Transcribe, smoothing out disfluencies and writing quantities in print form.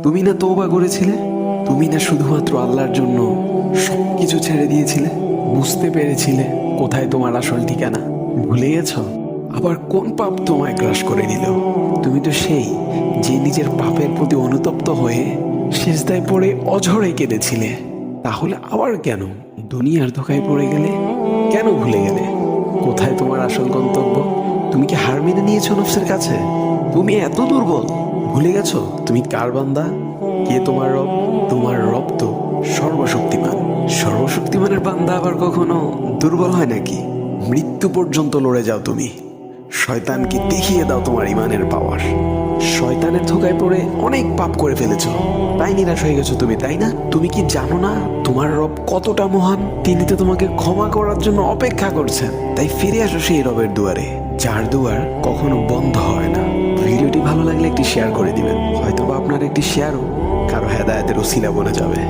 তুমি না তওবা করেছিলে? তুমি না শুধুমাত্র আল্লাহর জন্য সবকিছু ছেড়ে দিয়েছিলে? বুঝতে পেরেছিলে কোথায় তোমার আসল ঠিকানা? ভুলে গেছো? আবার কোন পাপ তোমায় গ্রাস করে নিল? তুমি তো সেই যে নিজের পাপের প্রতি অনুতপ্ত হয়ে সিজদায় পড়ে অঝরে কেঁদেছিলে। তাহলে আবার কেন দুনিয়ার ধোঁকায় পড়ে গেলে? কেন ভুলে গেলে কোথায় তোমার আসল গন্তব্য? তুমি কি হার মেনে নিয়েছো নফসের কাছে? তুমি এত দুর্বল? ভুলে গেছো তুমি কার বান্দা? কে তোমার রব? তোমার রব তো সর্বশক্তিমান। সর্বশক্তিমানের বান্দা আবার কখনো দুর্বল হয় নাকি? মৃত্যু পর্যন্ত লড়ে যাও তুমি। শয়তানকে দেখিয়ে দাও তোমার ইমানের পাওয়ার। শয়তানের ধোকায় পড়ে অনেক পাপ করে ফেলেছো, তাই নিরাশ হয়ে গেছো তুমি, তাই না? তুমি কি জানো না তোমার রব কতটা মহান? তিনি তো তোমাকে ক্ষমা করার জন্য অপেক্ষা করছেন। তাই ফিরে আসো সেই রবের দুয়ারে, যার দুয়ার কখনো বন্ধ হয় না। ভিডিওটি ভালো লাগলে একটি শেয়ার করে দিবেন, হয়তোবা আপনার একটি শেয়ারও কারো হেদায়েতের উসিলা বনে যাবে।